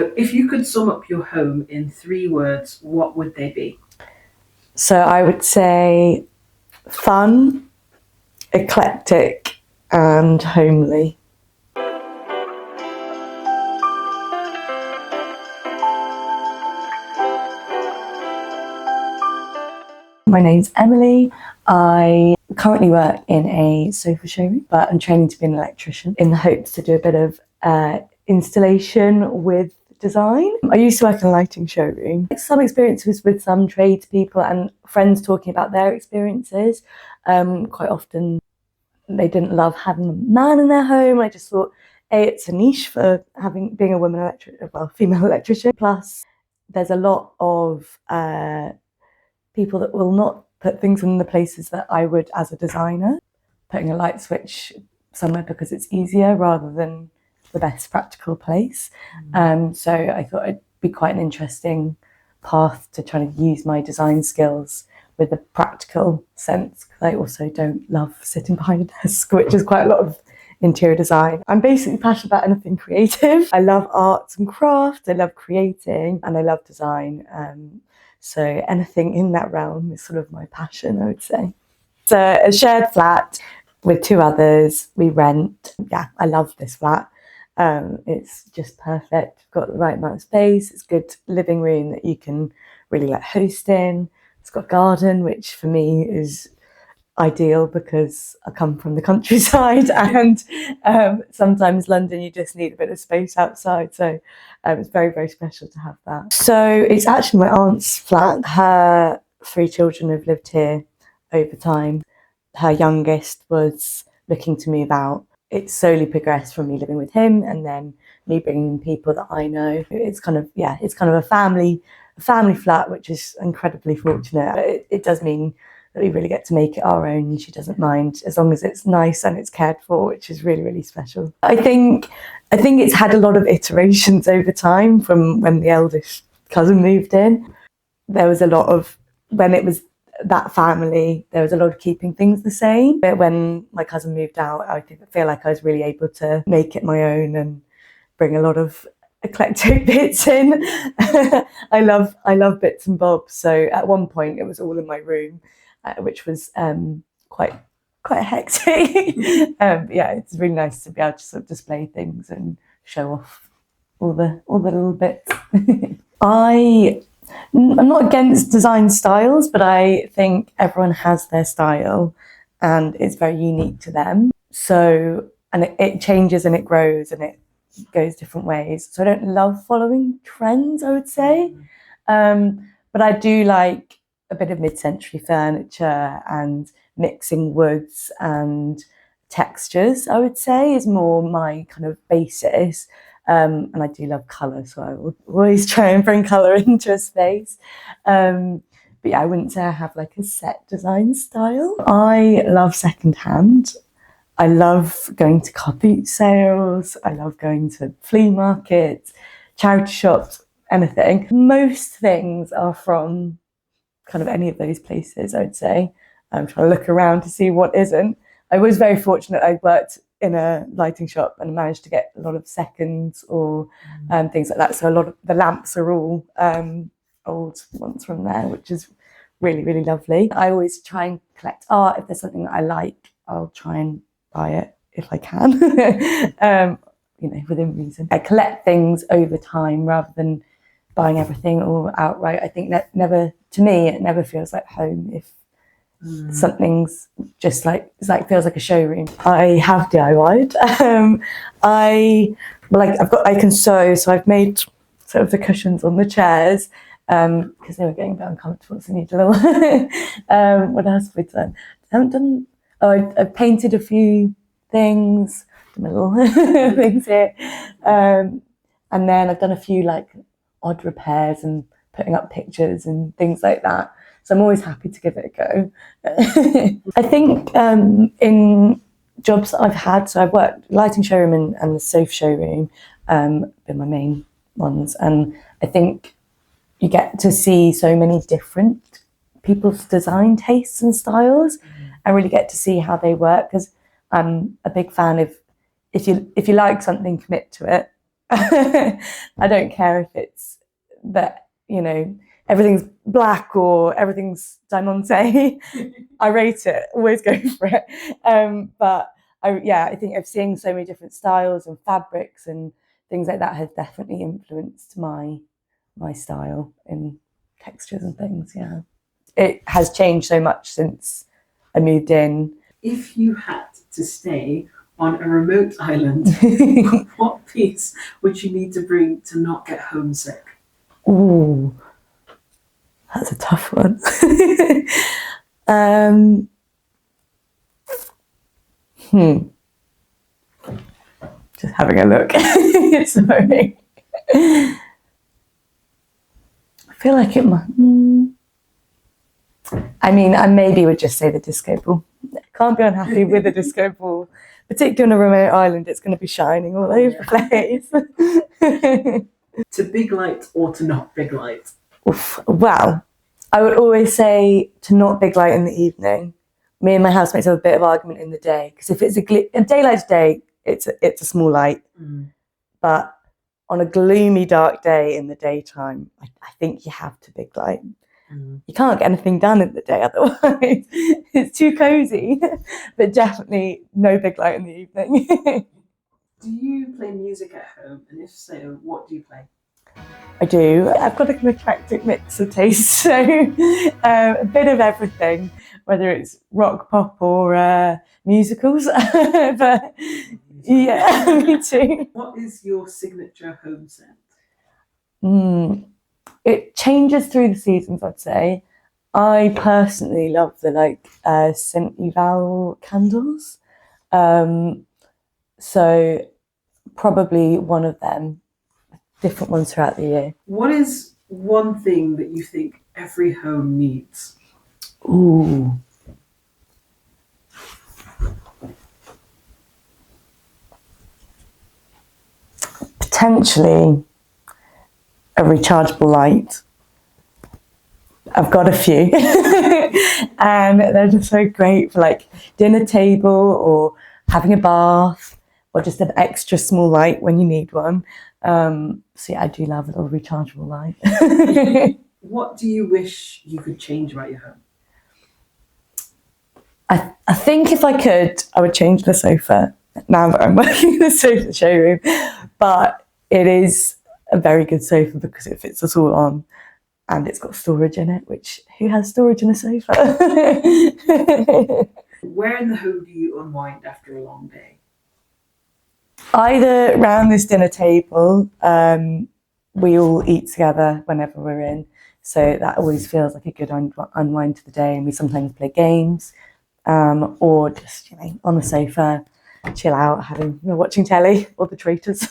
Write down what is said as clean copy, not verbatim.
If you could sum up your home in 3 words, what would they be? So I would say fun, eclectic, and homely. My name's Emily. I currently work in a sofa showroom, but I'm training to be an electrician in the hopes to do a bit of installation with design. I used to work in a lighting showroom. Some experiences with some tradespeople and friends talking about their experiences. Quite often they didn't love having a man in their home. I just thought, it's a niche for being a female electrician. Plus, there's a lot of people that will not put things in the places that I would as a designer, putting a light switch somewhere because it's easier rather than the best practical place. So I thought it'd be quite an interesting path to try to use my design skills with a practical sense, because I also don't love sitting behind a desk, which is quite a lot of interior design. I'm basically passionate about anything creative. I love arts and crafts, I love creating, and I love design. So anything in that realm is sort of my passion, I would say. It's a shared flat with 2 others. We rent. Yeah, I love this flat. It's just perfect. Got the right amount of space. It's a good living room that you can really let host in. It's got a garden, which for me is ideal because I come from the countryside, and sometimes London you just need a bit of space outside, so it's very, very special to have that. So it's actually my aunt's flat. Her 3 children have lived here over time. Her youngest was looking to move out. It slowly progressed from me living with him and then me bringing people that I know. It's kind of a family flat, which is incredibly fortunate. It does mean that we really get to make it our own. She doesn't mind as long as it's nice and it's cared for, which is really, really special. I think it's had a lot of iterations over time from when the eldest cousin moved in. There was a lot of, when it was that family, there was a lot of keeping things the same. But when my cousin moved out, I feel like I was really able to make it my own and bring a lot of eclectic bits in. I love bits and bobs. So at one point it was all in my room, which was quite hectic. Yeah, it's really nice to be able to sort of display things and show off all the little bits. I'm not against design styles, but I think everyone has their style and it's very unique to them. So, and it changes and it grows and it goes different ways. So I don't love following trends, I would say. But I do like a bit of mid-century furniture, and mixing woods and textures, I would say, is more my kind of basis. And I do love colour, so I will always try and bring colour into a space. But yeah, I wouldn't say I have like a set design style. I love secondhand. I love going to car boot sales. I love going to flea markets, charity shops, anything. Most things are from kind of any of those places, I would say. I'm trying to look around to see what isn't. I was very fortunate. I worked in a lighting shop and managed to get a lot of seconds or things like that. So a lot of the lamps are all old ones from there, which is really, really lovely. I always try and collect art. If there's something that I like, I'll try and buy it if I can, within reason. I collect things over time rather than buying everything all outright. I think that to me, it never feels like home if something's just feels like a showroom. I have DIY'd. I can sew, so I've made sort of the cushions on the chairs because they were getting a bit uncomfortable, so I need a little. What else have we done? I haven't done. Oh, I've painted a few things, little things here, and then I've done a few like odd repairs and putting up pictures and things like that. So I'm always happy to give it a go. I think in jobs that I've had, so I've worked lighting showroom and the sofa showroom, been my main ones, and I think you get to see so many different people's design tastes and styles, and really get to see how they work. Because I'm a big fan of if you like something, commit to it. I don't care if it's that, you know, everything's black or everything's diamante. I rate it, always go for it. But I think I've seen so many different styles and fabrics and things like that has definitely influenced my style in textures and things. Yeah, it has changed so much since I moved in. If you had to stay on a remote island, what piece would you need to bring to not get homesick? Ooh, that's a tough one. Just having a look. Sorry. I feel like it might. I mean, I maybe would just say the disco ball. Can't be unhappy with the disco ball. Particularly on a remote island, it's going to be shining all over the place. To big light or to not big light? Oof. Well, I would always say to not big light in the evening. Me and my housemates have a bit of argument in the day because if it's a daylight day, it's a small light. But on a gloomy, dark day in the daytime, I think you have to big light. You can't get anything done in the day otherwise. It's too cozy. But definitely no big light in the evening. Do you play music at home? And if so, what do you play? I do. I've got an eclectic mix of tastes, so a bit of everything, whether it's rock, pop, or musicals. But yeah, me too. What is your signature home scent? It changes through the seasons, I'd say. I personally love the St. Eval candles. So probably one of them, different ones throughout the year. What is one thing that you think every home needs? Ooh. Potentially a rechargeable light. I've got a few and they're just so great for like dinner table or having a bath or just an extra small light when you need one. So yeah, I do love a little rechargeable light. What do you wish you could change about your home? I think if I could, I would change the sofa now that I'm working in the sofa showroom. But it is a very good sofa because it fits us all on and it's got storage in it, which who has storage in a sofa? Where in the home do you unwind after a long day? Either round this dinner table, we all eat together whenever we're in. So that always feels like a good unwind to the day. And we sometimes play games or just, on the sofa, chill out, watching telly or The Traitors.